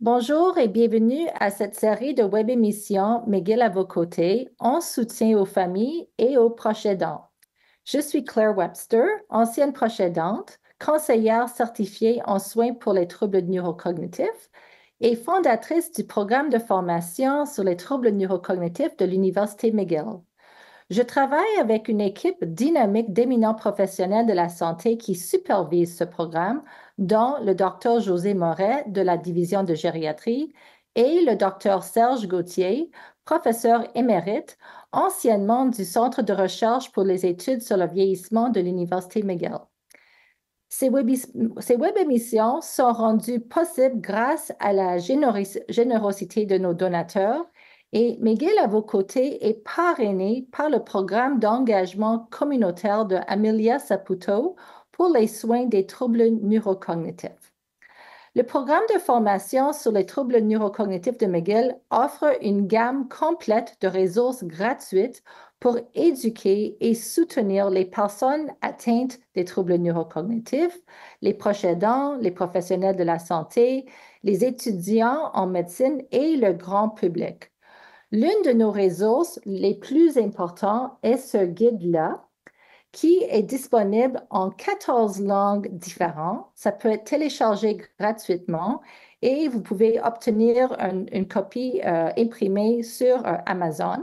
Bonjour et bienvenue à cette série de web-émissions McGill à vos côtés en soutien aux familles et aux proches aidants. Je suis Claire Webster, ancienne proche aidante, conseillère certifiée en soins pour les troubles neurocognitifs et fondatrice du programme de formation sur les troubles neurocognitifs de l'Université McGill. Je travaille avec une équipe dynamique d'éminents professionnels de la santé qui supervise ce programme, dont le docteur José Moret de la division de gériatrie et le docteur Serge Gauthier, professeur émérite, anciennement du Centre de recherche pour les études sur le vieillissement de l'Université McGill. Ces web-émissions sont rendues possibles grâce à la générosité de nos donateurs et McGill à vos côtés est parrainé par le programme d'engagement communautaire de Amelia Saputo pour les soins des troubles neurocognitifs. Le programme de formation sur les troubles neurocognitifs de McGill offre une gamme complète de ressources gratuites pour éduquer et soutenir les personnes atteintes des troubles neurocognitifs, les proches aidants, les professionnels de la santé, les étudiants en médecine et le grand public. L'une de nos ressources les plus importantes est ce guide-là qui est disponible en 14 langues différentes. Ça peut être téléchargé gratuitement et vous pouvez obtenir une copie imprimée sur Amazon.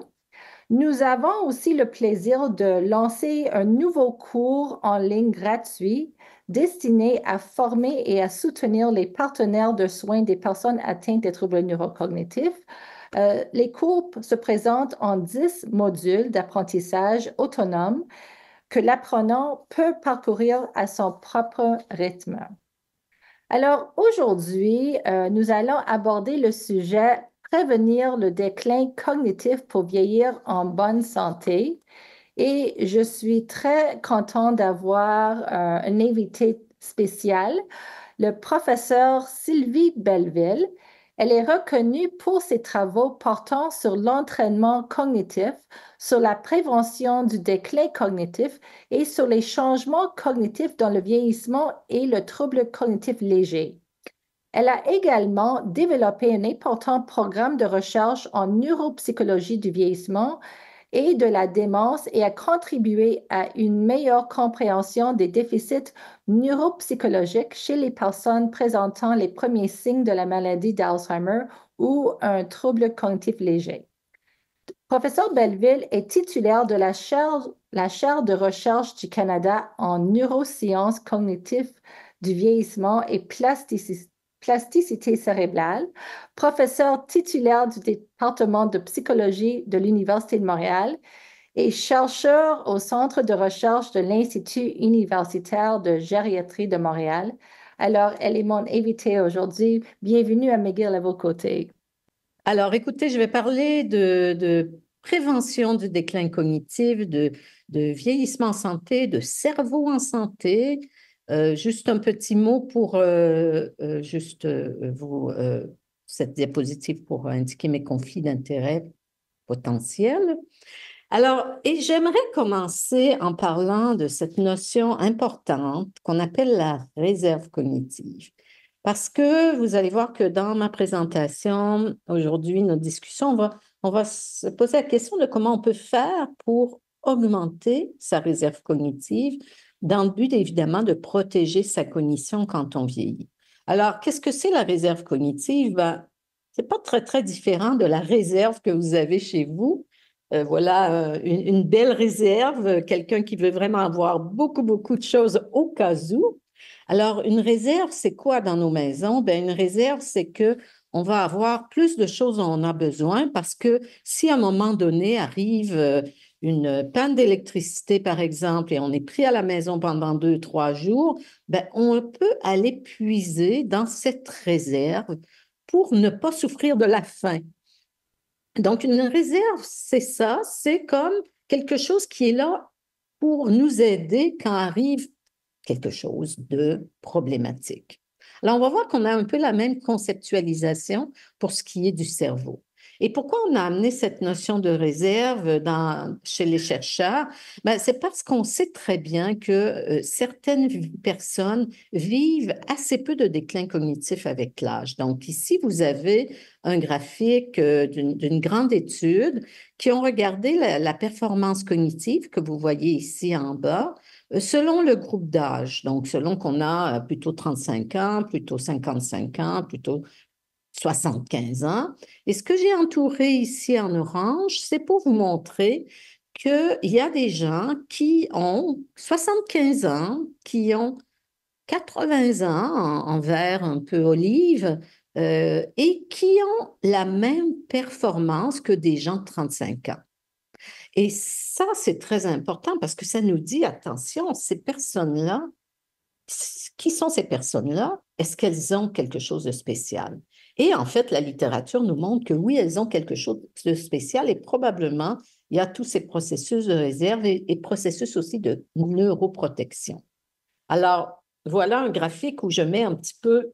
Nous avons aussi le plaisir de lancer un nouveau cours en ligne gratuit destiné à former et à soutenir les partenaires de soins des personnes atteintes des troubles neurocognitifs. Les cours se présentent en 10 modules d'apprentissage autonome que l'apprenant peut parcourir à son propre rythme. Alors aujourd'hui, nous allons aborder le sujet prévenir le déclin cognitif pour vieillir en bonne santé. Et je suis très contente d'avoir un invité spécial, le professeur Sylvie Belleville. Elle est reconnue pour ses travaux portant sur l'entraînement cognitif, sur la prévention du déclin cognitif et sur les changements cognitifs dans le vieillissement et le trouble cognitif léger. Elle a également développé un important programme de recherche en neuropsychologie du vieillissement et de la démence et a contribué à une meilleure compréhension des déficits neuropsychologiques chez les personnes présentant les premiers signes de la maladie d'Alzheimer ou un trouble cognitif léger. Professeur Belleville est titulaire de la chaire de recherche du Canada en neurosciences cognitives du vieillissement et plasticité cérébrale, professeur titulaire du département de psychologie de l'Université de Montréal et chercheur au Centre de recherche de l'Institut universitaire de gériatrie de Montréal. Alors, elle est mon invitée aujourd'hui. Bienvenue à McGill à vos côtés. Alors, écoutez, je vais parler de prévention du déclin cognitif, de vieillissement en santé, de cerveau en santé. Juste un petit mot pour cette diapositive pour indiquer mes conflits d'intérêts potentiels. Alors, et j'aimerais commencer en parlant de cette notion importante qu'on appelle la réserve cognitive. Parce que vous allez voir que dans ma présentation, aujourd'hui, notre discussion, on va se poser la question de comment on peut faire pour augmenter sa réserve cognitive dans le but, évidemment, de protéger sa cognition quand on vieillit. Alors, qu'est-ce que c'est la réserve cognitive? Ben, c'est pas très, très différent de la réserve que vous avez chez vous. Voilà une belle réserve, quelqu'un qui veut vraiment avoir beaucoup, beaucoup de choses au cas où. Alors, une réserve, c'est quoi dans nos maisons? Bien, une réserve, c'est que on va avoir plus de choses dont on a besoin parce que si à un moment donné arrive une panne d'électricité, par exemple, et on est pris à la maison pendant 2, 3 jours, bien, on peut aller puiser dans cette réserve pour ne pas souffrir de la faim. Donc, une réserve, c'est ça, c'est comme quelque chose qui est là pour nous aider quand arrive quelque chose de problématique. Alors, on va voir qu'on a un peu la même conceptualisation pour ce qui est du cerveau. Et pourquoi on a amené cette notion de réserve chez les chercheurs? Ben, c'est parce qu'on sait très bien que certaines personnes vivent assez peu de déclin cognitif avec l'âge. Donc ici, vous avez un graphique d'une grande étude qui ont regardé la performance cognitive que vous voyez ici en bas selon le groupe d'âge. Donc selon qu'on a plutôt 35 ans, plutôt 55 ans, plutôt 75 ans. Et ce que j'ai entouré ici en orange, c'est pour vous montrer qu'il y a des gens qui ont 75 ans, qui ont 80 ans en vert un peu olive et qui ont la même performance que des gens de 35 ans. Et ça, c'est très important parce que ça nous dit, attention, ces personnes-là, qui sont ces personnes-là? Est-ce qu'elles ont quelque chose de spécial? Et en fait, la littérature nous montre que oui, elles ont quelque chose de spécial et probablement, il y a tous ces processus de réserve et processus aussi de neuroprotection. Alors, voilà un graphique où je mets un petit peu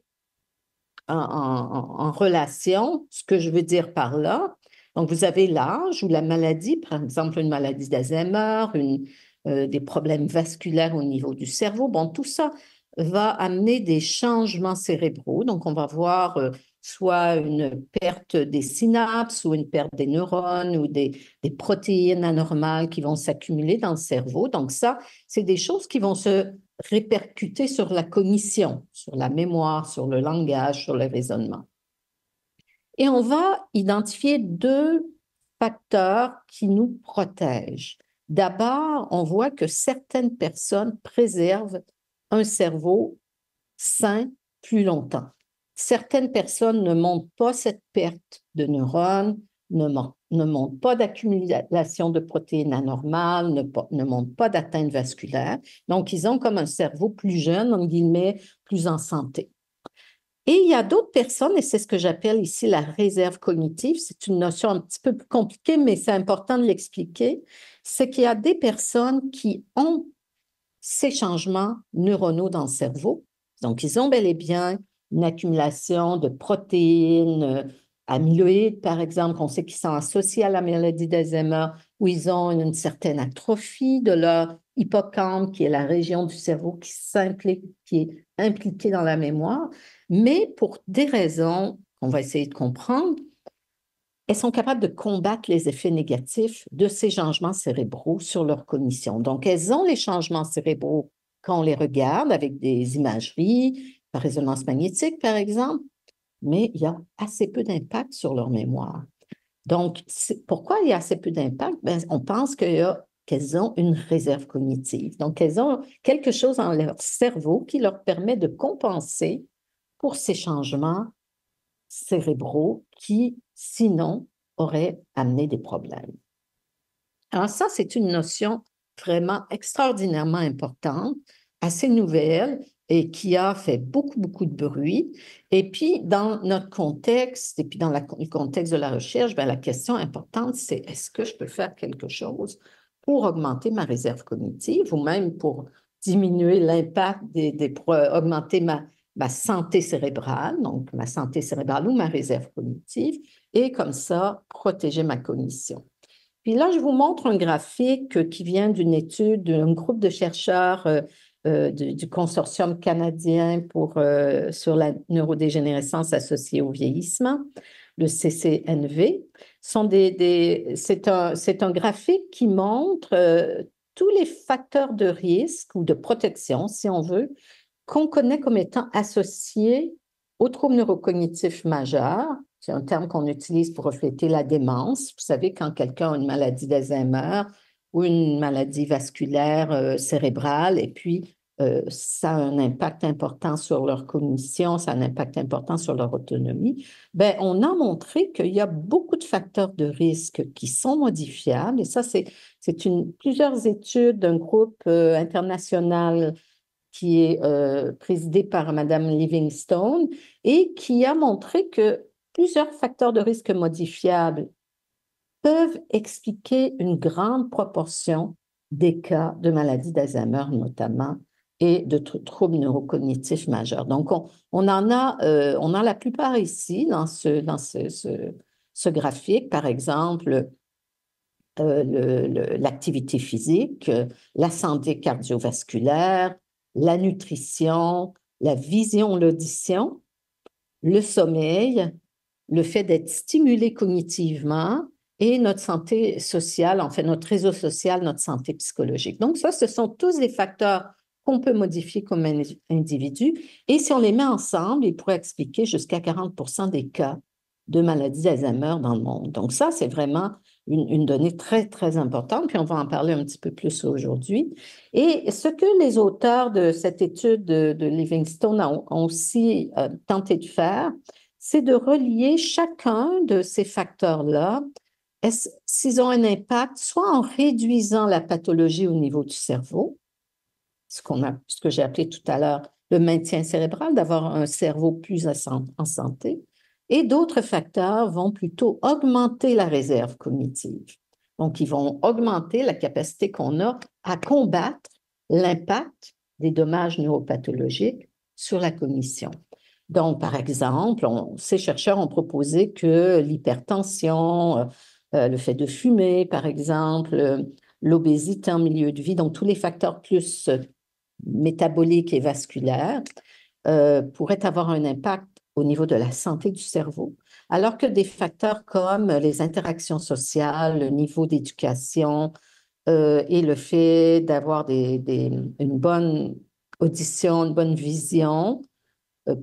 en relation ce que je veux dire par là. Donc, vous avez l'âge ou la maladie, par exemple, une maladie d'Alzheimer, des problèmes vasculaires au niveau du cerveau. Bon, tout ça va amener des changements cérébraux. Donc, on va voir soit une perte des synapses ou une perte des neurones ou des protéines anormales qui vont s'accumuler dans le cerveau. Donc, ça, c'est des choses qui vont se répercuter sur la cognition, sur la mémoire, sur le langage, sur le raisonnement. Et on va identifier deux facteurs qui nous protègent. D'abord, on voit que certaines personnes préservent un cerveau sain plus longtemps. Certaines personnes ne montrent pas cette perte de neurones, ne montrent pas d'accumulation de protéines anormales, ne montrent pas d'atteinte vasculaire. Donc, ils ont comme un cerveau plus jeune, en guillemets, plus en santé. Et il y a d'autres personnes, et c'est ce que j'appelle ici la réserve cognitive, c'est une notion un petit peu plus compliquée, mais c'est important de l'expliquer, c'est qu'il y a des personnes qui ont ces changements neuronaux dans le cerveau. Donc, ils ont bel et bien une accumulation de protéines amyloïdes, par exemple, qu'on sait qu'ils sont associés à la maladie d'Alzheimer, où ils ont une certaine atrophie de leur hippocampe, qui est la région du cerveau qui est impliquée dans la mémoire. Mais pour des raisons qu'on va essayer de comprendre, elles sont capables de combattre les effets négatifs de ces changements cérébraux sur leur cognition. Donc, elles ont les changements cérébraux quand on les regarde avec des imageries, par résonance magnétique, par exemple, mais il y a assez peu d'impact sur leur mémoire. Donc, pourquoi il y a assez peu d'impact? Ben, on pense qu'elles ont une réserve cognitive. Donc, elles ont quelque chose dans leur cerveau qui leur permet de compenser pour ces changements cérébraux qui, sinon, auraient amené des problèmes. Alors ça, c'est une notion vraiment extraordinairement importante, assez nouvelle et qui a fait beaucoup, beaucoup de bruit. Et puis, dans notre contexte, et puis dans le contexte de la recherche, bien, la question importante, c'est est-ce que je peux faire quelque chose pour augmenter ma réserve cognitive ou même pour diminuer l'impact augmenter ma santé cérébrale, donc ma santé cérébrale ou ma réserve cognitive, et comme ça, protéger ma cognition. Puis là, je vous montre un graphique qui vient d'une étude d'un groupe de chercheurs du consortium canadien sur la neurodégénérescence associée au vieillissement, le CCNV. C'est un graphique qui montre tous les facteurs de risque ou de protection, si on veut, qu'on connaît comme étant associés aux troubles neurocognitifs majeurs. C'est un terme qu'on utilise pour refléter la démence. Vous savez, quand quelqu'un a une maladie d'Alzheimer ou une maladie vasculaire cérébrale, et puis ça a un impact important sur leur cognition, ça a un impact important sur leur autonomie, bien, on a montré qu'il y a beaucoup de facteurs de risque qui sont modifiables. Et ça, c'est plusieurs études d'un groupe international qui est présidé par Mme Livingstone et qui a montré que plusieurs facteurs de risque modifiables peuvent expliquer une grande proportion des cas de maladie d'Alzheimer notamment et de troubles neurocognitifs majeurs. Donc, on en a la plupart ici dans ce graphique, par exemple, l'activité physique, la santé cardiovasculaire, la nutrition, la vision, l'audition, le sommeil, le fait d'être stimulé cognitivement et notre santé sociale, en fait, notre réseau social, notre santé psychologique. Donc, ça, ce sont tous des facteurs qu'on peut modifier comme individu. Et si on les met ensemble, ils pourraient expliquer jusqu'à 40% des cas de maladie d'Alzheimer dans le monde. Donc, ça, c'est vraiment une donnée très, très importante. Puis, on va en parler un petit peu plus aujourd'hui. Et ce que les auteurs de cette étude de Livingstone ont aussi tenté de faire, c'est de relier chacun de ces facteurs-là, s'ils ont un impact, soit en réduisant la pathologie au niveau du cerveau, ce que j'ai appelé tout à l'heure le maintien cérébral, d'avoir un cerveau plus en santé, et d'autres facteurs vont plutôt augmenter la réserve cognitive. Donc, ils vont augmenter la capacité qu'on a à combattre l'impact des dommages neuropathologiques sur la cognition. Donc, par exemple, ces chercheurs ont proposé que l'hypertension, le fait de fumer, par exemple, l'obésité en milieu de vie, donc tous les facteurs plus métaboliques et vasculaires, pourraient avoir un impact au niveau de la santé du cerveau, alors que des facteurs comme les interactions sociales, le niveau d'éducation et le fait d'avoir une bonne audition, une bonne vision,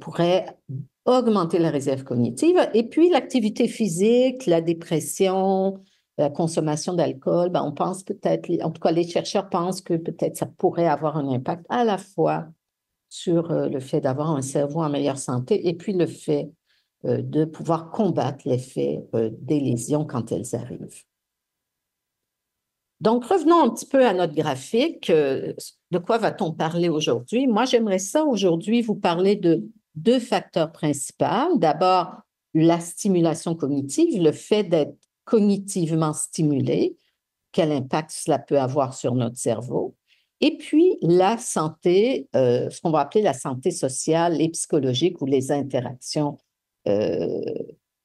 pourrait augmenter la réserve cognitive. Et puis, l'activité physique, la dépression, la consommation d'alcool, ben, on pense peut-être, en tout cas, les chercheurs pensent que peut-être ça pourrait avoir un impact à la fois sur le fait d'avoir un cerveau en meilleure santé et puis le fait de pouvoir combattre l'effet des lésions quand elles arrivent. Donc, revenons un petit peu à notre graphique. De quoi va-t-on parler aujourd'hui? Moi, j'aimerais ça aujourd'hui vous parler de deux facteurs principaux. D'abord, la stimulation cognitive, le fait d'être cognitivement stimulé, quel impact cela peut avoir sur notre cerveau. Et puis, la santé, ce qu'on va appeler la santé sociale et psychologique ou les interactions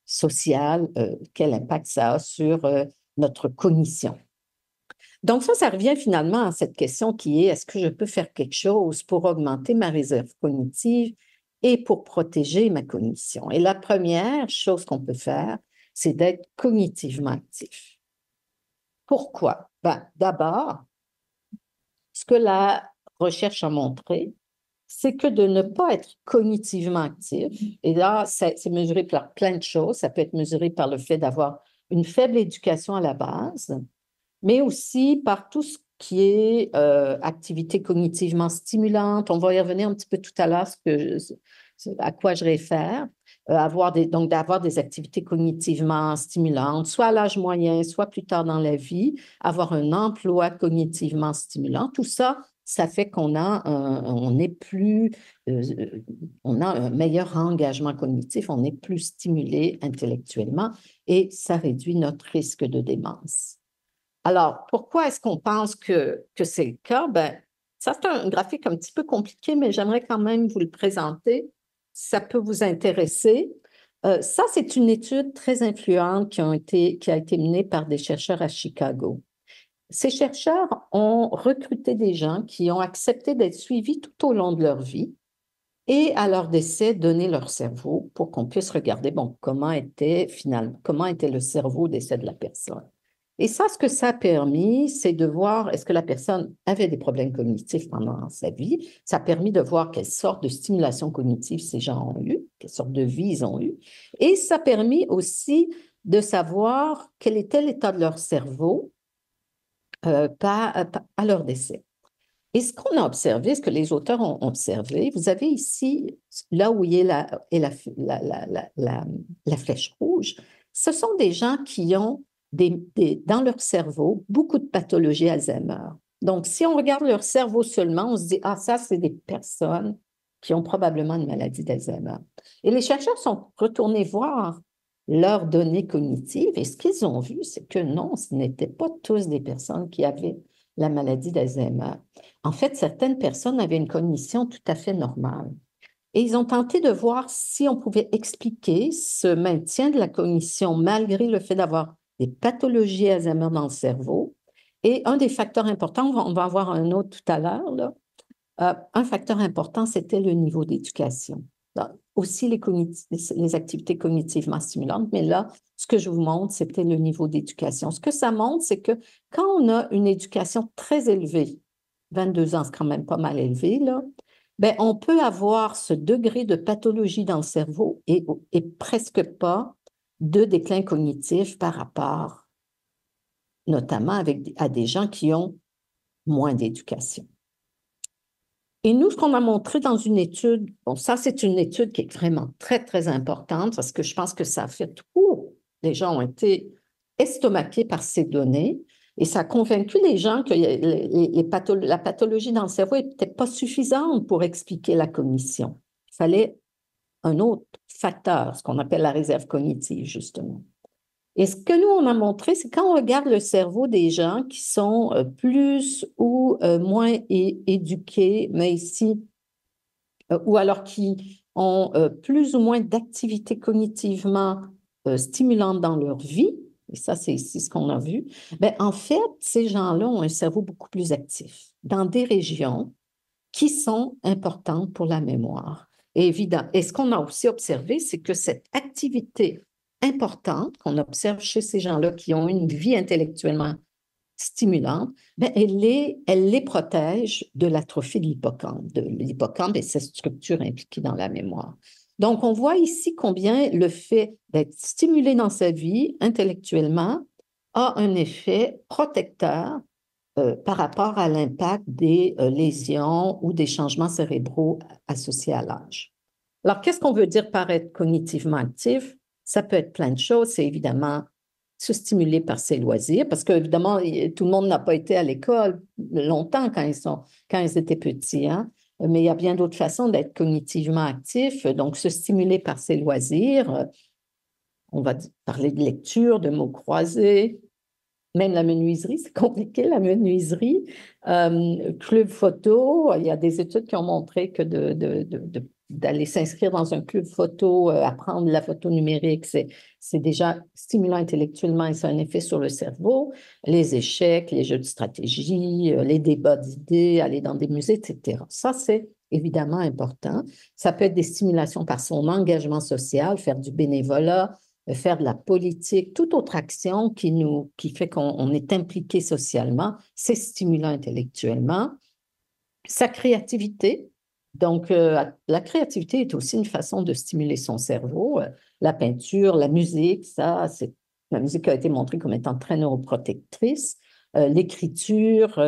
sociales, quel impact ça a sur notre cognition. Donc ça revient finalement à cette question qui est, est-ce que je peux faire quelque chose pour augmenter ma réserve cognitive et pour protéger ma cognition? Et la première chose qu'on peut faire, c'est d'être cognitivement actif. Pourquoi? Ben, d'abord, ce que la recherche a montré, c'est que de ne pas être cognitivement actif, et là, c'est mesuré par plein de choses, ça peut être mesuré par le fait d'avoir une faible éducation à la base, mais aussi par tout ce qui est activité cognitivement stimulante. On va y revenir un petit peu tout à l'heure, à quoi je réfère. Donc, d'avoir des activités cognitivement stimulantes, soit à l'âge moyen, soit plus tard dans la vie, avoir un emploi cognitivement stimulant. Tout ça, ça fait qu'on est plus, on a un meilleur engagement cognitif, on est plus stimulé intellectuellement et ça réduit notre risque de démence. Alors, pourquoi est-ce qu'on pense que c'est le cas? Ben, ça, c'est un graphique un petit peu compliqué, mais j'aimerais quand même vous le présenter. Ça peut vous intéresser. Ça, c'est une étude très influente qui a été menée par des chercheurs à Chicago. Ces chercheurs ont recruté des gens qui ont accepté d'être suivis tout au long de leur vie et à leur décès, donner leur cerveau pour qu'on puisse regarder, bon, comment était le cerveau au décès de la personne. Et ça, ce que ça a permis, c'est de voir est-ce que la personne avait des problèmes cognitifs pendant sa vie. Ça a permis de voir quelle sorte de stimulation cognitive ces gens ont eu, quelle sorte de vie ils ont eu. Et ça a permis aussi de savoir quel était l'état de leur cerveau à leur décès. Et ce qu'on a observé, ce que les auteurs ont observé, vous avez ici, là où il y a la flèche rouge, ce sont des gens qui ont dans leur cerveau beaucoup de pathologies Alzheimer. Donc, si on regarde leur cerveau seulement, on se dit, ah, ça, c'est des personnes qui ont probablement une maladie d'Alzheimer. Et les chercheurs sont retournés voir leurs données cognitives et ce qu'ils ont vu, c'est que non, ce n'étaient pas tous des personnes qui avaient la maladie d'Alzheimer. En fait, certaines personnes avaient une cognition tout à fait normale. Et ils ont tenté de voir si on pouvait expliquer ce maintien de la cognition malgré le fait d'avoir des pathologies Alzheimer dans le cerveau. Et un des facteurs importants, on va en voir un autre tout à l'heure, là, un facteur important, c'était le niveau d'éducation. Aussi les activités cognitivement stimulantes, mais là, ce que je vous montre, c'était le niveau d'éducation. Ce que ça montre, c'est que quand on a une éducation très élevée, 22 ans, c'est quand même pas mal élevé, là, ben, on peut avoir ce degré de pathologie dans le cerveau et presque pas de déclin cognitif par rapport, notamment à des gens qui ont moins d'éducation. Et nous, ce qu'on a montré dans une étude, bon, ça, c'est une étude qui est vraiment très, très importante parce que je pense que ça a fait tout. Les gens ont été estomaqués par ces données et ça a convaincu les gens que la pathologie dans le cerveau n'était pas suffisante pour expliquer la cognition. Il fallait un autre facteur, ce qu'on appelle la réserve cognitive, justement. Et ce que nous, on a montré, c'est quand on regarde le cerveau des gens qui sont plus ou moins éduqués, mais ici, ou alors qui ont plus ou moins d'activités cognitivement stimulantes dans leur vie, et ça, c'est ici ce qu'on a vu, bien, en fait, ces gens-là ont un cerveau beaucoup plus actif dans des régions qui sont importantes pour la mémoire. Et évident. Et ce qu'on a aussi observé, c'est que cette activité importante qu'on observe chez ces gens-là qui ont une vie intellectuellement stimulante, bien, elle les protège de l'atrophie de l'hippocampe. L'hippocampe et cette structure impliquée dans la mémoire. Donc, on voit ici combien le fait d'être stimulé dans sa vie intellectuellement a un effet protecteur par rapport à l'impact des lésions ou des changements cérébraux associés à l'âge. Alors, qu'est-ce qu'on veut dire par être cognitivement actif? Ça peut être plein de choses. C'est évidemment se stimuler par ses loisirs, parce qu'évidemment, tout le monde n'a pas été à l'école longtemps quand ils étaient petits, hein? Mais il y a bien d'autres façons d'être cognitivement actif. Donc, se stimuler par ses loisirs, on va parler de lecture, de mots croisés, même la menuiserie, c'est compliqué, la menuiserie. Club photo, il y a des études qui ont montré que d'aller s'inscrire dans un club photo, apprendre la photo numérique, c'est déjà stimulant intellectuellement et ça a un effet sur le cerveau. Les échecs, les jeux de stratégie, les débats d'idées, aller dans des musées, etc. Ça, c'est évidemment important. Ça peut être des stimulations par son engagement social, faire du bénévolat, faire de la politique, toute autre action qui fait qu'on est impliqué socialement, c'est stimulant intellectuellement. Sa créativité, donc la créativité est aussi une façon de stimuler son cerveau. La peinture, la musique, la musique a été montrée comme étant très neuroprotectrice. L'écriture,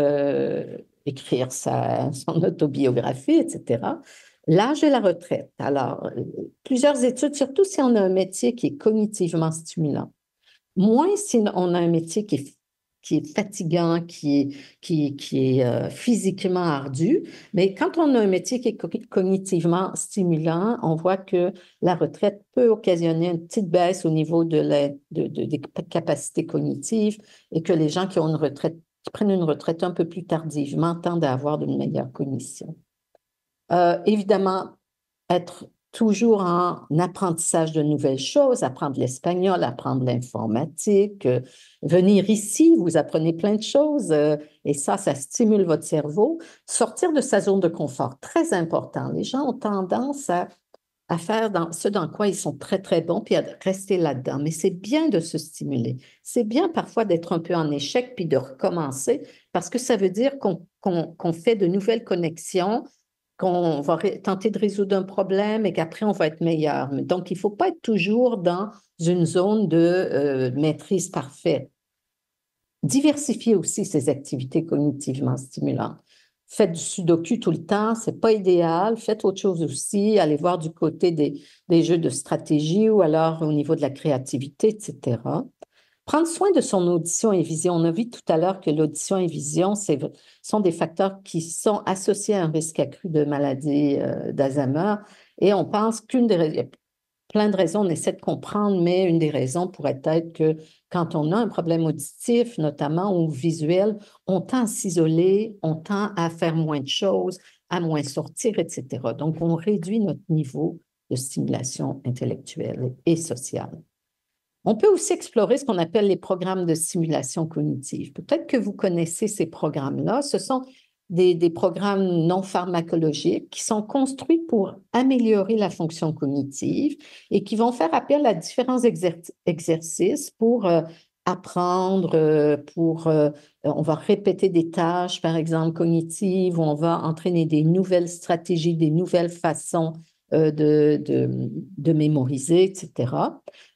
écrire son autobiographie, etc. L'âge et la retraite. Alors, plusieurs études, surtout si on a un métier qui est cognitivement stimulant. Moins si on a un métier qui est fatigant, qui est physiquement ardu. Mais quand on a un métier qui est cognitivement stimulant, on voit que la retraite peut occasionner une petite baisse au niveau des capacités cognitives et que les gens qui prennent une retraite un peu plus tardivement tendent à avoir de meilleures cognitions. Évidemment, être toujours en apprentissage de nouvelles choses, apprendre l'espagnol, apprendre l'informatique, venir ici, vous apprenez plein de choses et ça stimule votre cerveau. Sortir de sa zone de confort, très important. Les gens ont tendance à faire ce dans quoi ils sont très, très bons, puis à rester là-dedans. Mais c'est bien de se stimuler. C'est bien parfois d'être un peu en échec, puis de recommencer, parce que ça veut dire qu'on fait de nouvelles connexions, qu'on va tenter de résoudre un problème et qu'après, on va être meilleur. Donc, il ne faut pas être toujours dans une zone de maîtrise parfaite. Diversifier aussi ses activités cognitivement stimulantes. Faites du sudoku tout le temps, ce n'est pas idéal. Faites autre chose aussi. Allez voir du côté des jeux de stratégie ou alors au niveau de la créativité, etc. Prendre soin de son audition et vision. On a vu tout à l'heure que l'audition et vision sont des facteurs qui sont associés à un risque accru de maladie d'Alzheimer. Et on pense qu'une des raisons, plein de raisons, on essaie de comprendre, mais une des raisons pourrait être que quand on a un problème auditif, notamment ou visuel, on tend à s'isoler, on tend à faire moins de choses, à moins sortir, etc. Donc, on réduit notre niveau de stimulation intellectuelle et sociale. On peut aussi explorer ce qu'on appelle les programmes de stimulation cognitive. Peut-être que vous connaissez ces programmes-là. Ce sont des programmes non pharmacologiques qui sont construits pour améliorer la fonction cognitive et qui vont faire appel à différents exercices pour apprendre, on va répéter des tâches, par exemple, cognitives, ou on va entraîner des nouvelles stratégies, des nouvelles façons de mémoriser, etc.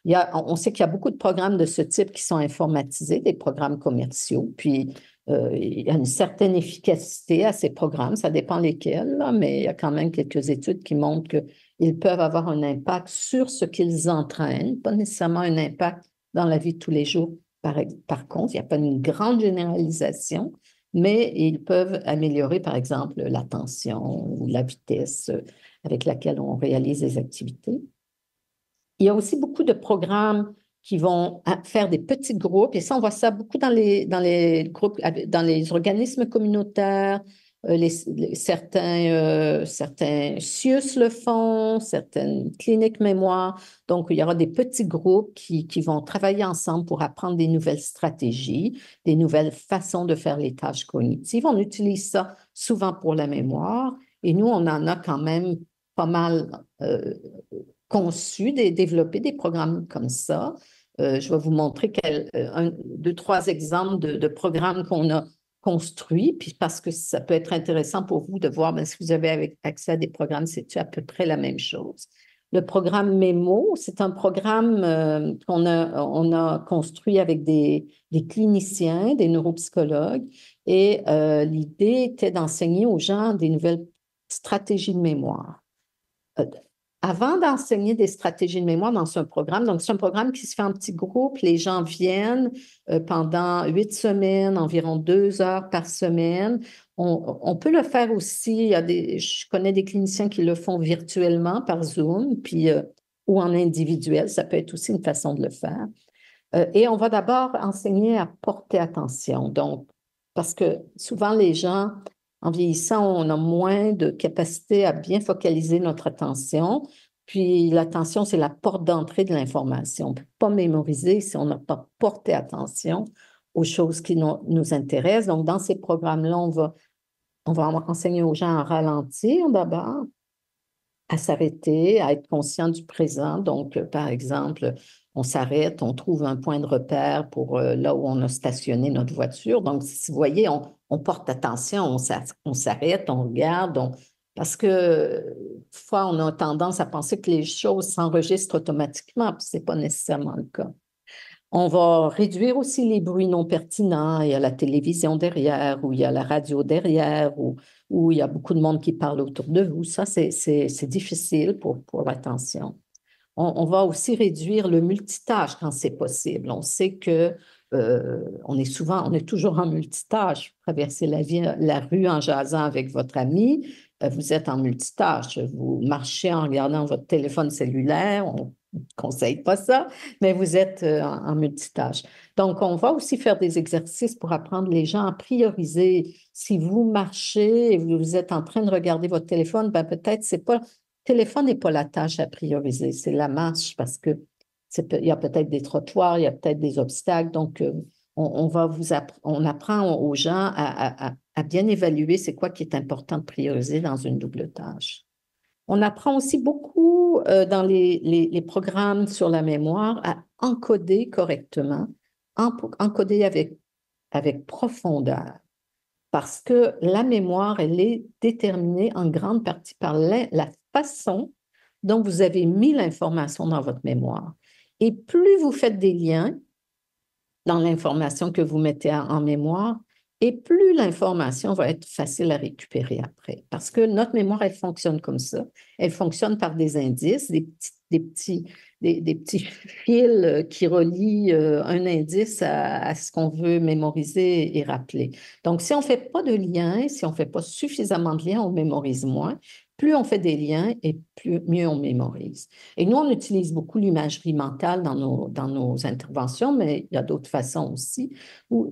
On sait qu'il y a beaucoup de programmes de ce type qui sont informatisés, des programmes commerciaux, puis il y a une certaine efficacité à ces programmes, ça dépend lesquels, là, mais il y a quand même quelques études qui montrent qu'ils peuvent avoir un impact sur ce qu'ils entraînent, pas nécessairement un impact dans la vie de tous les jours. Par contre, il n'y a pas une grande généralisation, mais ils peuvent améliorer, par exemple, l'attention ou la vitesse avec laquelle on réalise les activités. Il y a aussi beaucoup de programmes qui vont faire des petits groupes, et ça, on voit ça beaucoup dans les groupes, dans les organismes communautaires. Certains CIUS le font, certaines cliniques mémoire. Donc, il y aura des petits groupes qui vont travailler ensemble pour apprendre des nouvelles stratégies, des nouvelles façons de faire les tâches cognitives. On utilise ça souvent pour la mémoire, et nous, on en a quand même pas mal conçu, développé des programmes comme ça. Je vais vous montrer deux, trois exemples de programmes qu'on a construits, puis parce que ça peut être intéressant pour vous de voir si vous avez accès à des programmes, c'est à peu près la même chose. Le programme MEMO, c'est un programme on a construit avec des cliniciens, des neuropsychologues, et l'idée était d'enseigner aux gens des nouvelles stratégies de mémoire. Avant d'enseigner des stratégies de mémoire dans ce programme, donc c'est un programme qui se fait en petits groupes, les gens viennent pendant 8 semaines, environ 2 heures par semaine. On peut le faire aussi, je connais des cliniciens qui le font virtuellement par Zoom, puis, ou en individuel, ça peut être aussi une façon de le faire. Et on va d'abord enseigner à porter attention, donc, parce que souvent les gens, en vieillissant, on a moins de capacité à bien focaliser notre attention. Puis l'attention, c'est la porte d'entrée de l'information. On ne peut pas mémoriser si on n'a pas porté attention aux choses qui nous intéressent. Donc, dans ces programmes-là, on va enseigner aux gens à ralentir d'abord, à s'arrêter, à être conscient du présent. Donc, par exemple, on s'arrête, on trouve un point de repère pour là où on a stationné notre voiture. Donc, si vous voyez, on porte attention, on s'arrête, on regarde, parce que parfois, on a tendance à penser que les choses s'enregistrent automatiquement, puis ce n'est pas nécessairement le cas. On va réduire aussi les bruits non pertinents. Il y a la télévision derrière, ou il y a la radio derrière, ou il y a beaucoup de monde qui parle autour de vous. Ça, c'est difficile pour l'attention. On va aussi réduire le multitâche quand c'est possible. On sait que on est toujours en multitâche. Traverser la rue en jasant avec votre ami, vous êtes en multitâche. Vous marchez en regardant votre téléphone cellulaire. On ne conseille pas ça, mais vous êtes en multitâche. Donc, on va aussi faire des exercices pour apprendre les gens à prioriser. Si vous marchez et vous êtes en train de regarder votre téléphone, ben peut-être c'est pas le téléphone n'est pas la tâche à prioriser, c'est la marche parce que il y a peut-être des trottoirs, il y a peut-être des obstacles. Donc, on apprend aux gens à bien évaluer c'est quoi qui est important de prioriser dans une double tâche. On apprend aussi beaucoup dans les programmes sur la mémoire à encoder correctement, encoder avec profondeur. Parce que la mémoire, elle est déterminée en grande partie par la façon dont vous avez mis l'information dans votre mémoire. Et plus vous faites des liens dans l'information que vous mettez en mémoire, et plus l'information va être facile à récupérer après. Parce que notre mémoire, elle fonctionne comme ça. Elle fonctionne par des indices, des petits fils qui relient un indice à ce qu'on veut mémoriser et rappeler. Donc, si on ne fait pas de lien, si on ne fait pas suffisamment de liens, on mémorise moins. Plus on fait des liens et mieux on mémorise. Et nous, on utilise beaucoup l'imagerie mentale dans nos interventions, mais il y a d'autres façons aussi.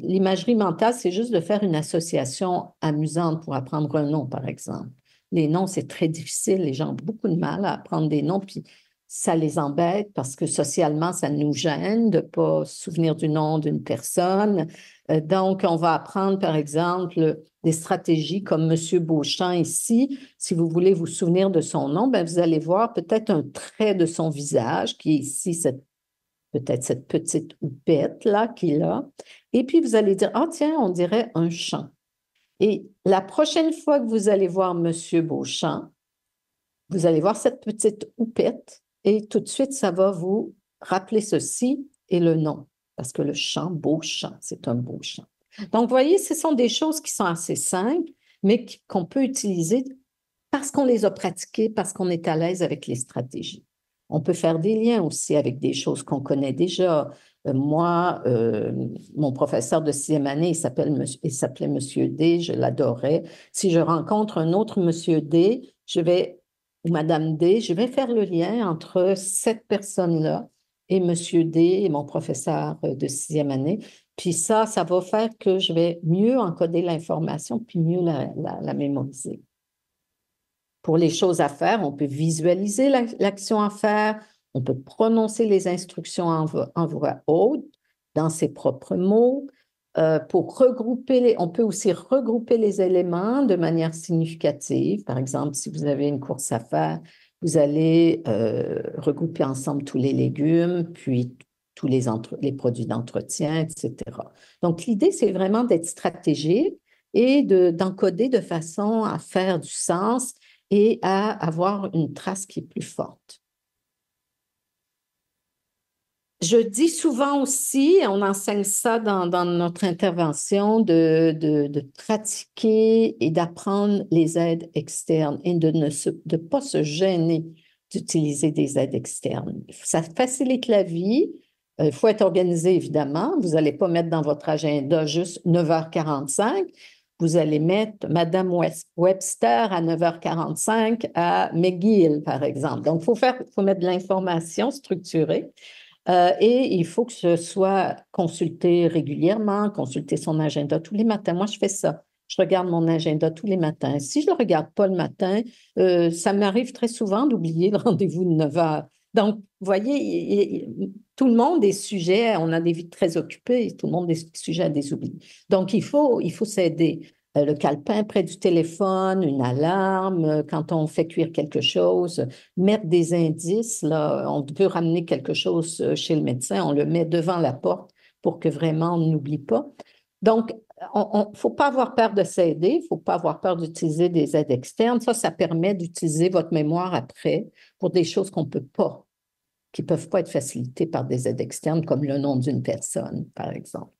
L'imagerie mentale, c'est juste de faire une association amusante pour apprendre un nom, par exemple. les noms, c'est très difficile. Les gens ont beaucoup de mal à apprendre des noms, puis ça les embête parce que socialement, ça nous gêne de ne pas se souvenir du nom d'une personne. Donc, on va apprendre, par exemple, des stratégies comme Monsieur Beauchamp ici. Si vous voulez vous souvenir de son nom, ben, vous allez voir peut-être un trait de son visage qui est ici, peut-être cette petite houppette là qu'il a. Et puis, vous allez dire, ah tiens, on dirait un champ. Et la prochaine fois que vous allez voir Monsieur Beauchamp, vous allez voir cette petite houppette et tout de suite, ça va vous rappeler ceci et le nom. Parce que le champ, Beauchamp, c'est un beau champ. Donc, vous voyez, ce sont des choses qui sont assez simples, mais qu'on peut utiliser parce qu'on les a pratiquées, parce qu'on est à l'aise avec les stratégies. On peut faire des liens aussi avec des choses qu'on connaît déjà. Moi, mon professeur de 6e année, il s'appelait Monsieur D, je l'adorais. Si je rencontre un autre Monsieur D, ou Madame D, je vais faire le lien entre cette personne-là et Monsieur D et mon professeur de 6e année. Puis ça va faire que je vais mieux encoder l'information puis mieux la mémoriser. Pour les choses à faire, on peut visualiser l'action à faire, on peut prononcer les instructions en voix haute, dans ses propres mots. On peut aussi regrouper les éléments de manière significative. Par exemple, si vous avez une course à faire, vous allez regrouper ensemble tous les légumes, puis tous les produits d'entretien, etc. Donc, l'idée, c'est vraiment d'être stratégique et d'encoder de façon à faire du sens et à avoir une trace qui est plus forte. Je dis souvent aussi, on enseigne ça dans notre intervention, de pratiquer et d'apprendre les aides externes et de ne pas se gêner d'utiliser des aides externes. Ça facilite la vie. Il faut être organisé, évidemment. Vous n'allez pas mettre dans votre agenda juste 9h45. Vous allez mettre Madame Webster à 9h45 à McGill, par exemple. Donc, il faut mettre de l'information structurée. Et il faut que ce soit consulté régulièrement, consulter son agenda tous les matins. Moi, je fais ça. Je regarde mon agenda tous les matins. Si je ne le regarde pas le matin, ça m'arrive très souvent d'oublier le rendez-vous de 9 heures. Donc, vous voyez, tout le monde est sujet, on a des vies très occupées, tout le monde est sujet à des oublis. Donc, il faut s'aider. Le calepin près du téléphone, une alarme, quand on fait cuire quelque chose, mettre des indices, là, on peut ramener quelque chose chez le médecin, on le met devant la porte pour que vraiment on n'oublie pas. Donc, il ne faut pas avoir peur de s'aider, il ne faut pas avoir peur d'utiliser des aides externes. Ça permet d'utiliser votre mémoire après pour des choses qu'on ne peut pas, qui ne peuvent pas être facilitées par des aides externes, comme le nom d'une personne, par exemple.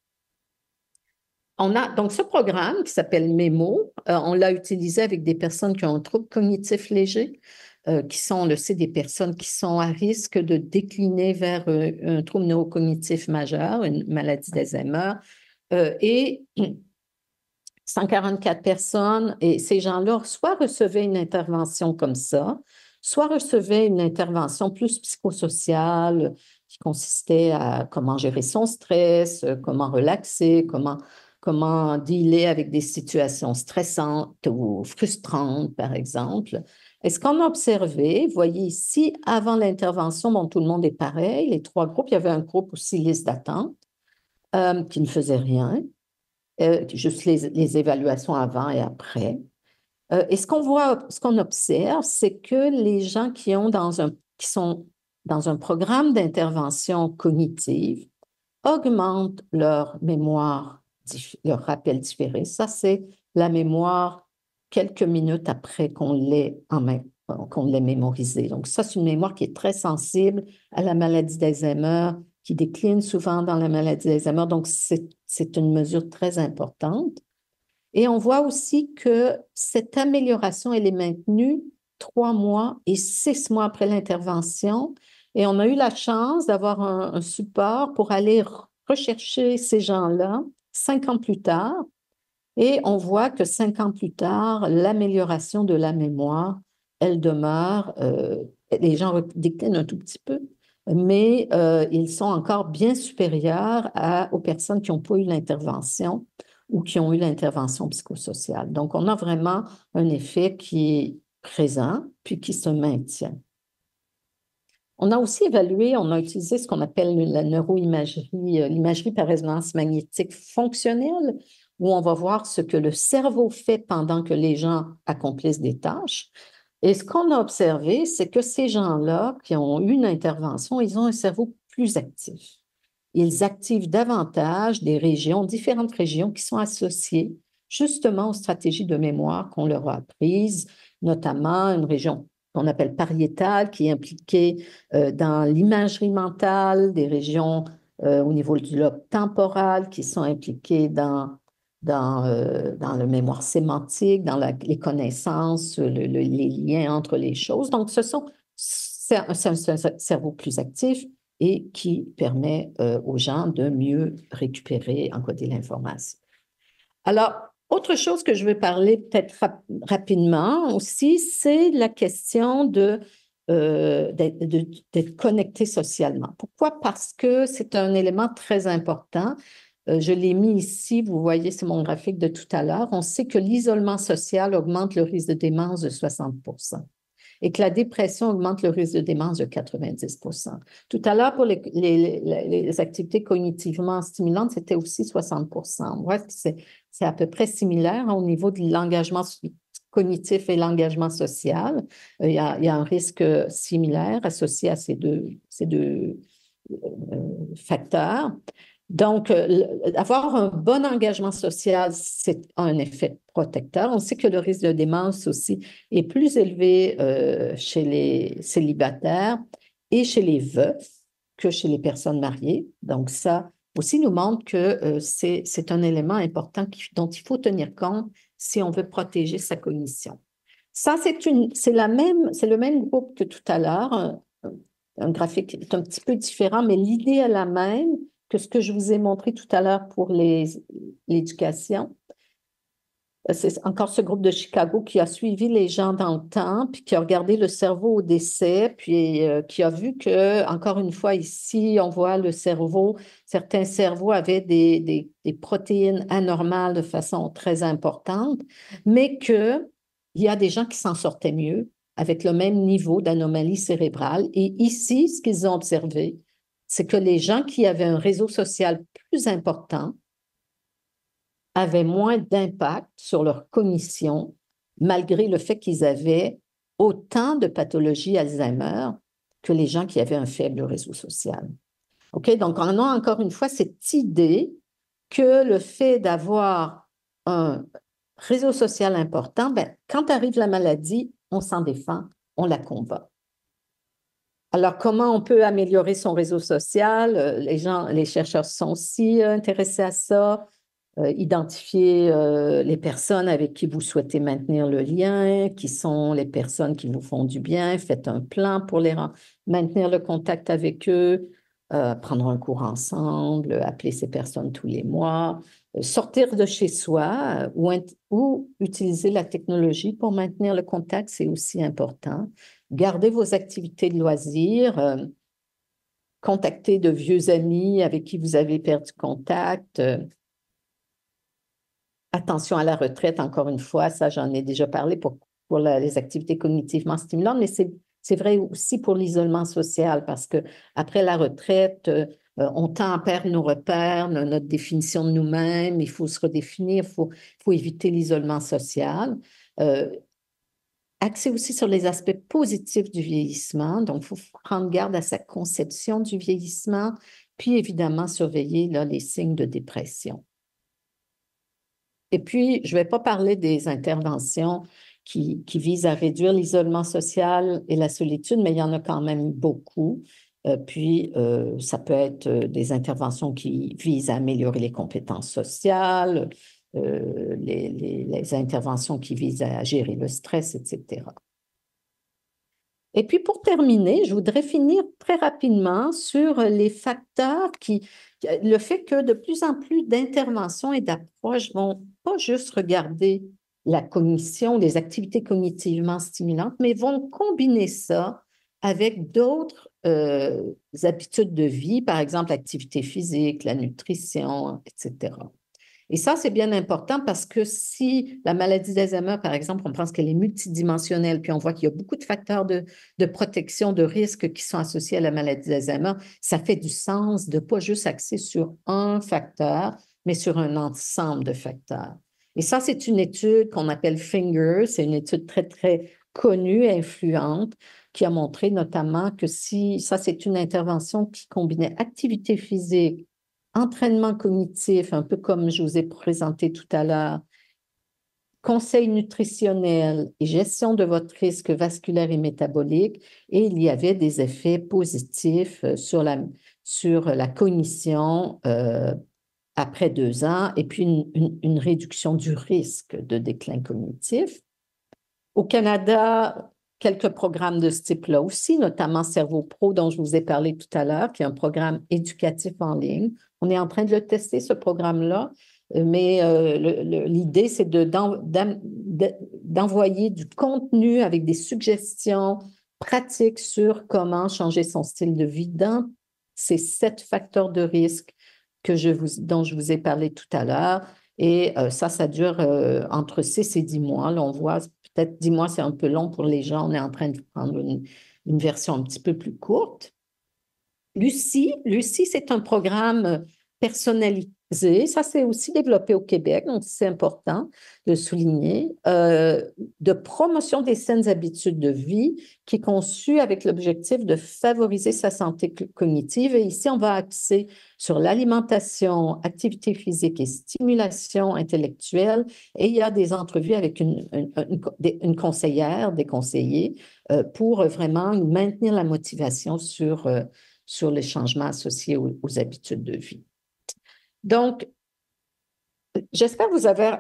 On a donc ce programme qui s'appelle Mémo. On l'a utilisé avec des personnes qui ont un trouble cognitif léger, qui sont, on le sait, des personnes qui sont à risque de décliner vers un trouble neurocognitif majeur, une maladie d'Alzheimer. Et 144 personnes, et ces gens-là soit recevaient une intervention comme ça, soit recevaient une intervention plus psychosociale qui consistait à comment gérer son stress, comment relaxer, comment dealer avec des situations stressantes ou frustrantes, par exemple. Et ce qu'on a observé, vous voyez ici, avant l'intervention, bon, tout le monde est pareil, les 3 groupes, il y avait un groupe aussi liste d'attente qui ne faisait rien, juste les évaluations avant et après. Et ce qu'on observe, c'est que les gens qui sont dans un programme d'intervention cognitive augmentent leur mémoire, leur rappel différé. Ça, c'est la mémoire quelques minutes après qu'on l'ait mémorisé. Donc, ça, c'est une mémoire qui est très sensible à la maladie d'Alzheimer, qui décline souvent dans la maladie d'Alzheimer. Donc, c'est une mesure très importante. Et on voit aussi que cette amélioration, elle est maintenue 3 mois et 6 mois après l'intervention. Et on a eu la chance d'avoir un support pour aller rechercher ces gens-là 5 ans plus tard. Et on voit que 5 ans plus tard, l'amélioration de la mémoire, elle demeure. Les gens déclinent un tout petit peu, mais ils sont encore bien supérieurs aux personnes qui n'ont pas eu l'intervention. ou qui ont eu l'intervention psychosociale. Donc, on a vraiment un effet qui est présent, puis qui se maintient. On a aussi évalué, on a utilisé ce qu'on appelle la neuroimagerie, l'imagerie par résonance magnétique fonctionnelle, où on va voir ce que le cerveau fait pendant que les gens accomplissent des tâches. Et ce qu'on a observé, c'est que ces gens-là qui ont eu une intervention, ils ont un cerveau plus actif. Ils activent davantage des régions, différentes régions qui sont associées justement aux stratégies de mémoire qu'on leur a apprises, notamment une région qu'on appelle pariétale, qui est impliquée dans l'imagerie mentale, des régions au niveau du lobe temporal qui sont impliquées dans le mémoire sémantique, dans les connaissances, les liens entre les choses. Donc, c'est un cerveau plus actif et qui permet aux gens de mieux récupérer, encoder l'information. Alors, autre chose que je veux parler peut-être rapidement aussi, c'est la question d'être connecté socialement. Pourquoi? Parce que c'est un élément très important. Je l'ai mis ici, vous voyez, c'est mon graphique de tout à l'heure. On sait que l'isolement social augmente le risque de démence de 60% et que la dépression augmente le risque de démence de 90%. Tout à l'heure, pour les activités cognitivement stimulantes, c'était aussi 60%. On voit que c'est à peu près similaire au niveau de l'engagement cognitif et l'engagement social. Il y a un risque similaire associé à ces deux facteurs. Donc, avoir un bon engagement social, c'est un effet protecteur. On sait que le risque de démence aussi est plus élevé chez les célibataires et chez les veufs que chez les personnes mariées. Donc, ça aussi nous montre que c'est un élément important dont il faut tenir compte si on veut protéger sa cognition. Ça, c'est le même groupe que tout à l'heure. Un graphique est un petit peu différent, mais l'idée est la même que ce que je vous ai montré tout à l'heure pour l'éducation. C'est encore ce groupe de Chicago qui a suivi les gens dans le temps, puis qui a regardé le cerveau au décès, puis qui a vu que, encore une fois, ici, on voit le cerveau, certains cerveaux avaient des protéines anormales de façon très importante, mais qu'il y a des gens qui s'en sortaient mieux avec le même niveau d'anomalie cérébrale. Et ici, ce qu'ils ont observé, c'est que les gens qui avaient un réseau social plus important avaient moins d'impact sur leur cognition, malgré le fait qu'ils avaient autant de pathologies Alzheimer que les gens qui avaient un faible réseau social. OK? Donc, on a encore une fois cette idée que le fait d'avoir un réseau social important, ben, quand arrive la maladie, on s'en défend, on la combat. Alors, comment on peut améliorer son réseau social? Les chercheurs sont aussi intéressés à ça. Identifier les personnes avec qui vous souhaitez maintenir le lien, qui sont les personnes qui vous font du bien. Faites un plan pour maintenir le contact avec eux, prendre un cours ensemble, appeler ces personnes tous les mois, sortir de chez soi ou utiliser la technologie pour maintenir le contact, c'est aussi important. Gardez vos activités de loisirs, contacter de vieux amis avec qui vous avez perdu contact. Attention à la retraite, encore une fois, ça j'en ai déjà parlé pour les activités cognitivement stimulantes, mais c'est vrai aussi pour l'isolement social parce que après la retraite, on tend à perdre nos repères, notre définition de nous-mêmes, il faut se redéfinir, il faut éviter l'isolement social. Axer aussi sur les aspects positifs du vieillissement. Donc, il faut prendre garde à sa conception du vieillissement, puis évidemment surveiller là, les signes de dépression. Et puis, je ne vais pas parler des interventions qui visent à réduire l'isolement social et la solitude, mais il y en a quand même beaucoup. Ça peut être des interventions qui visent à améliorer les compétences sociales, les interventions qui visent à gérer le stress, etc. Et puis, pour terminer, je voudrais finir très rapidement sur les facteurs le fait que de plus en plus d'interventions et d'approches vont pas juste regarder la cognition, les activités cognitivement stimulantes, mais vont combiner ça avec d'autres habitudes de vie, par exemple l'activité physique, la nutrition, etc. Et ça, c'est bien important parce que si la maladie d'Alzheimer, par exemple, on pense qu'elle est multidimensionnelle, puis on voit qu'il y a beaucoup de facteurs de protection, de risque qui sont associés à la maladie d'Alzheimer, ça fait du sens de ne pas juste axer sur un facteur, mais sur un ensemble de facteurs. Et ça, c'est une étude qu'on appelle FINGER, c'est une étude très, très connue, influente, qui a montré notamment que si ça, c'est une intervention qui combinait activité physique, entraînement cognitif, un peu comme je vous ai présenté tout à l'heure, conseil nutritionnel et gestion de votre risque vasculaire et métabolique, et il y avait des effets positifs sur la cognition après 2 ans, et puis une réduction du risque de déclin cognitif. Au Canada, quelques programmes de ce type-là aussi, notamment Cerveau Pro, dont je vous ai parlé tout à l'heure, qui est un programme éducatif en ligne. On est en train de le tester, ce programme-là, mais l'idée, c'est d'envoyer du contenu avec des suggestions pratiques sur comment changer son style de vie dans ces 7 facteurs de risque dont je vous ai parlé tout à l'heure. Et ça dure entre 6 et 10 mois. Là, on voit, peut-être 10 mois, c'est un peu long pour les gens. On est en train de prendre une version un petit peu plus courte. Lucie, c'est un programme personnalisé. Ça, c'est aussi développé au Québec, donc c'est important de souligner, de promotion des saines habitudes de vie qui est conçu avec l'objectif de favoriser sa santé cognitive. Et ici, on va axer sur l'alimentation, activité physique et stimulation intellectuelle. Et il y a des entrevues avec une conseillère, des conseillers, pour vraiment maintenir la motivation sur les changements associés aux habitudes de vie. Donc, j'espère vous avoir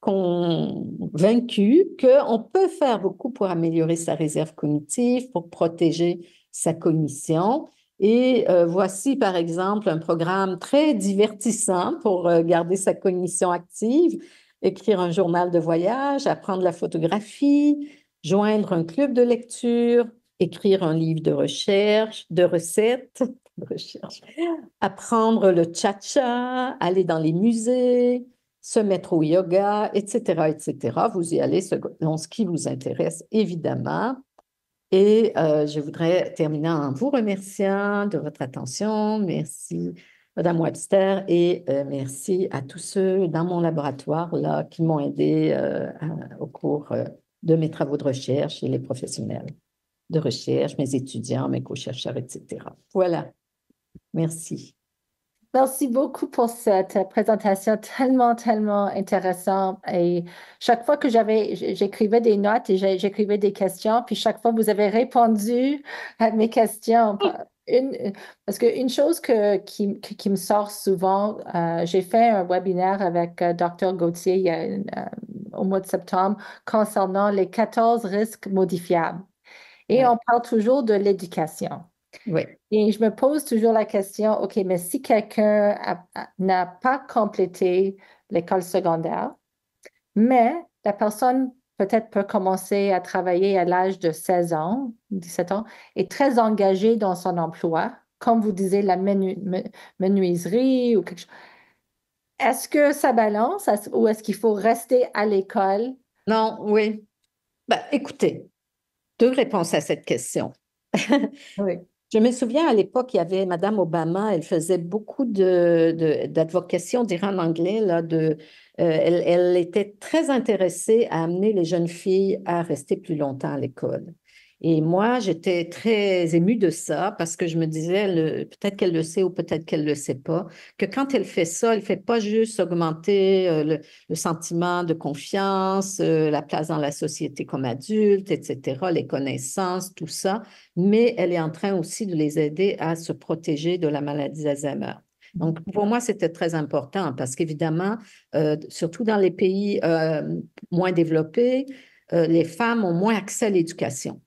convaincu qu'on peut faire beaucoup pour améliorer sa réserve cognitive, pour protéger sa cognition. Et voici, par exemple, un programme très divertissant pour garder sa cognition active, écrire un journal de voyage, apprendre la photographie, joindre un club de lecture, écrire un livre de recherche, de recettes, de recherche, apprendre le cha-cha, aller dans les musées, se mettre au yoga, etc., etc. Vous y allez selon ce qui vous intéresse, évidemment. Et je voudrais terminer en vous remerciant de votre attention. Merci, Madame Webster, et merci à tous ceux dans mon laboratoire là, qui m'ont aidé au cours de mes travaux de recherche et les professionnels de recherche, mes étudiants, mes co-chercheurs, etc. Voilà. Merci. Merci beaucoup pour cette présentation tellement, tellement intéressante. Et chaque fois que j'écrivais des notes et j'écrivais des questions, puis chaque fois vous avez répondu à mes questions. Parce qu'une chose qui me sort souvent, j'ai fait un webinaire avec Dr. Gauthier au mois de septembre concernant les 14 risques modifiables. Et Ouais. on parle toujours de l'éducation. Oui. Et je me pose toujours la question, OK, mais si quelqu'un n'a pas complété l'école secondaire, mais la personne peut-être peut commencer à travailler à l'âge de 16 ans, 17 ans, est très engagée dans son emploi, comme vous disiez, la menuiserie ou quelque chose. Est-ce que ça balance ou est-ce qu'il faut rester à l'école? Non, oui. Ben, écoutez, 2 réponses à cette question. Oui. Je me souviens à l'époque, il y avait Madame Obama, elle faisait beaucoup d'advocacy, on dirait en anglais, là, elle était très intéressée à amener les jeunes filles à rester plus longtemps à l'école. Et moi, j'étais très émue de ça parce que je me disais, peut-être qu'elle le sait ou peut-être qu'elle ne le sait pas, que quand elle fait ça, elle ne fait pas juste augmenter le sentiment de confiance, la place dans la société comme adulte, etc., les connaissances, tout ça, mais elle est en train aussi de les aider à se protéger de la maladie d'Alzheimer. Donc, pour moi, c'était très important parce qu'évidemment, surtout dans les pays moins développés, les femmes ont moins accès à l'éducation.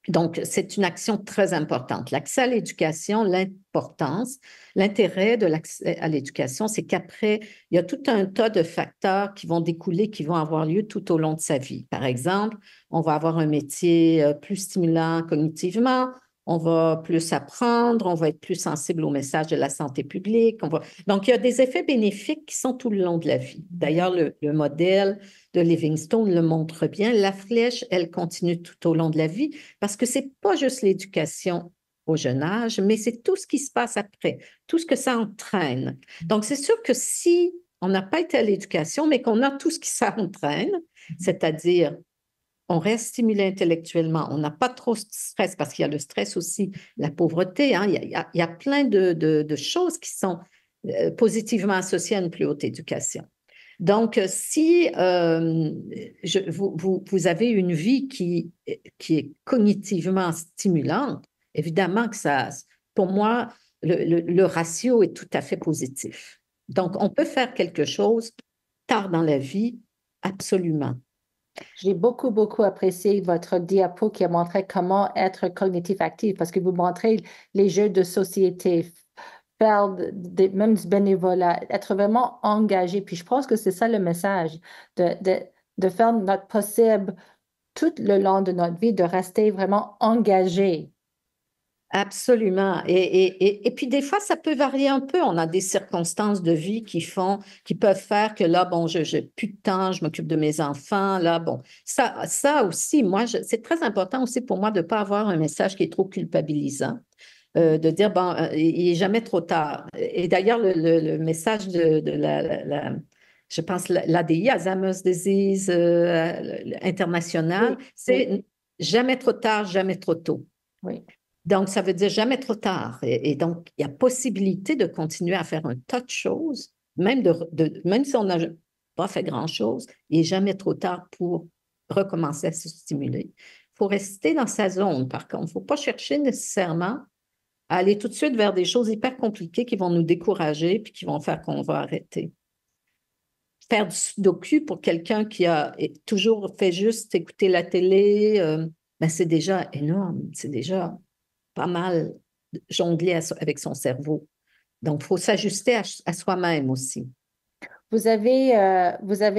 Donc, c'est une action très importante. L'accès à l'éducation, l'importance, l'intérêt de l'accès à l'éducation, c'est qu'après, il y a tout un tas de facteurs qui vont découler, qui vont avoir lieu tout au long de sa vie. Par exemple, on va avoir un métier plus stimulant cognitivement, on va plus apprendre, on va être plus sensible aux messages de la santé publique. Donc, il y a des effets bénéfiques qui sont tout le long de la vie. D'ailleurs, le modèle de Livingstone le montre bien. La flèche, elle continue tout au long de la vie parce que c'est pas juste l'éducation au jeune âge, mais c'est tout ce qui se passe après, tout ce que ça entraîne. Donc, c'est sûr que si on n'a pas été à l'éducation, mais qu'on a tout ce qui s'entraîne, c'est-à-dire on reste stimulé intellectuellement, on n'a pas trop de stress parce qu'il y a le stress aussi, la pauvreté, hein, il y a plein de choses qui sont positivement associées à une plus haute éducation. Donc, si vous avez une vie qui est cognitivement stimulante, évidemment que ça, pour moi, le ratio est tout à fait positif. Donc, on peut faire quelque chose tard dans la vie, absolument. J'ai beaucoup, beaucoup apprécié votre diapo qui a montré comment être cognitif actif parce que vous montrez les jeux de société, faire même du bénévolat, être vraiment engagé. Puis je pense que c'est ça le message, de faire notre possible tout le long de notre vie, de rester vraiment engagé. Absolument. Et puis des fois, ça peut varier un peu. On a des circonstances de vie qui peuvent faire que là, bon, je n'ai plus de temps, je m'occupe de mes enfants. Là, bon, ça aussi, moi, c'est très important aussi pour moi de ne pas avoir un message qui est trop culpabilisant. De dire, bon, il n'est jamais trop tard. Et d'ailleurs, le message de je pense, l'ADI, Alzheimer's Disease international, Oui, oui, c'est jamais trop tard, jamais trop tôt. oui. Donc, ça veut dire jamais trop tard. Et donc, il y a possibilité de continuer à faire un tas de choses, même si on n'a pas fait grand-chose, il n'est jamais trop tard pour recommencer à se stimuler. Il faut rester dans sa zone, par contre. Il ne faut pas chercher nécessairement à aller tout de suite vers des choses hyper compliquées qui vont nous décourager puis qui vont faire qu'on va arrêter. Faire du sudoku pour quelqu'un qui a toujours fait juste écouter la télé, ben c'est déjà énorme. C'est déjà pas mal jongler avec son cerveau. Donc, il faut s'ajuster à soi-même aussi. Vous avez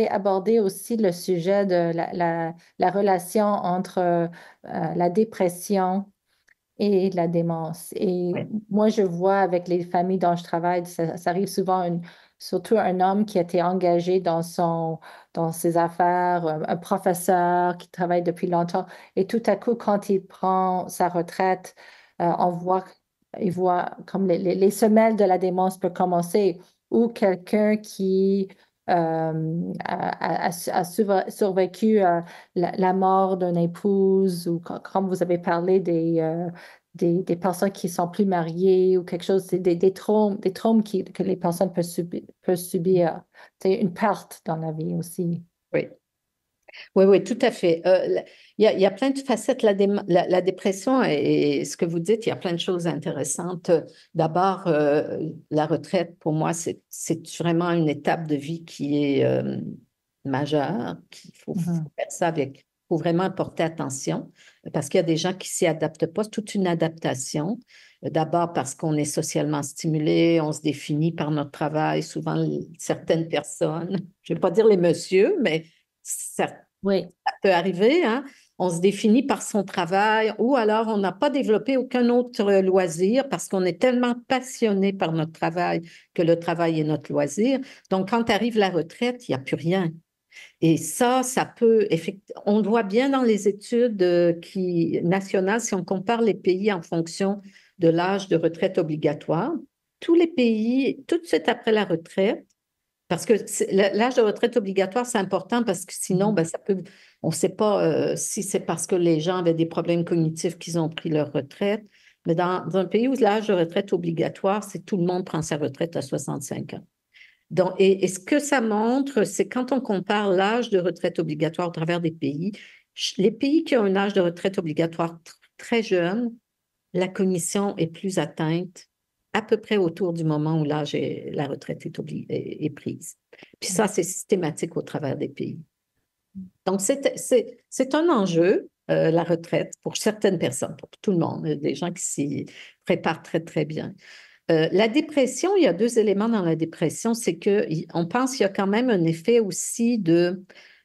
abordé aussi le sujet de la relation entre la dépression et la démence. Et Ouais. moi, je vois avec les familles dont je travaille, ça arrive souvent, surtout un homme qui a été engagé dans ses affaires, un professeur qui travaille depuis longtemps, et tout à coup, quand il prend sa retraite, il voit comme les semelles de la démence peuvent commencer, ou quelqu'un qui a survécu à la mort d'une épouse, ou comme vous avez parlé des personnes qui sont plus mariées ou quelque chose, c'est des traumes que les personnes peuvent subir. C'est une perte dans la vie aussi. Oui. Oui, oui, tout à fait. Il y a plein de facettes. La dépression et ce que vous dites, il y a plein de choses intéressantes. D'abord, la retraite, pour moi, c'est vraiment une étape de vie qui est majeure. Faut Mhm. faire ça avec, faut vraiment porter attention parce qu'il y a des gens qui s'y adaptent pas. C'est toute une adaptation. D'abord parce qu'on est socialement stimulé, on se définit par notre travail. Souvent, certaines personnes, je ne vais pas dire les messieurs, mais certains Oui, ça peut arriver, hein? On se définit par son travail ou alors on n'a pas développé aucun autre loisir parce qu'on est tellement passionné par notre travail que le travail est notre loisir. Donc, quand arrive la retraite, il n'y a plus rien. Et ça peut, on le voit bien dans les études nationales, si on compare les pays en fonction de l'âge de retraite obligatoire, tous les pays, tout de suite après la retraite, parce que l'âge de retraite obligatoire, c'est important parce que sinon, ben, on ne sait pas si c'est parce que les gens avaient des problèmes cognitifs qu'ils ont pris leur retraite. Mais dans un pays où l'âge de retraite obligatoire, c'est tout le monde prend sa retraite à 65 ans. Donc, et ce que ça montre, c'est quand on compare l'âge de retraite obligatoire au travers des pays, les pays qui ont un âge de retraite obligatoire très jeune, la cognition est plus atteinte à peu près autour du moment où la retraite est prise. Puis ça, c'est systématique au travers des pays. Donc, c'est un enjeu, la retraite, pour certaines personnes, pour tout le monde, des gens qui s'y préparent très, très bien. La dépression, il y a deux éléments dans la dépression, c'est qu'on pense qu'il y a quand même un effet aussi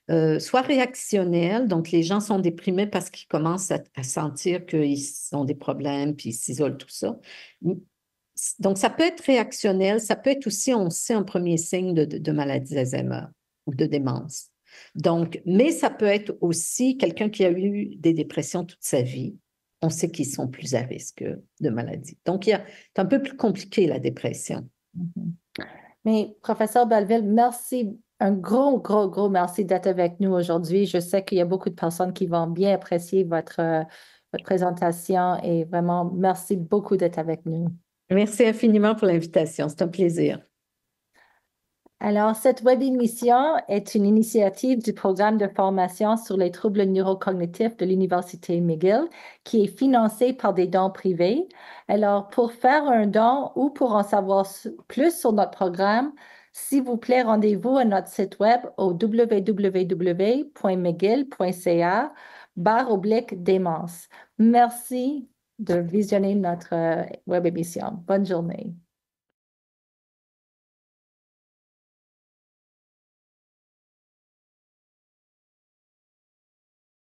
soit réactionnelle, donc les gens sont déprimés parce qu'ils commencent à sentir qu'ils ont des problèmes, puis ils s'isolent, tout ça. Donc, ça peut être réactionnel, ça peut être aussi, on sait, un premier signe de maladie d'Alzheimer ou de démence. Donc, mais ça peut être aussi quelqu'un qui a eu des dépressions toute sa vie. On sait qu'ils sont plus à risque de maladie. Donc, c'est un peu plus compliqué, la dépression. Mhm. Mais, professeur Belleville, merci, un gros merci d'être avec nous aujourd'hui. Je sais qu'il y a beaucoup de personnes qui vont bien apprécier votre présentation et vraiment, merci beaucoup d'être avec nous. Merci infiniment pour l'invitation. C'est un plaisir. Alors, cette web émission est une initiative du programme de formation sur les troubles neurocognitifs de l'Université McGill qui est financée par des dons privés. Alors, pour faire un don ou pour en savoir plus sur notre programme, s'il vous plaît, rendez-vous à notre site web au www.mcgill.ca/démence. Merci de visionner notre web émission. Bonne journée.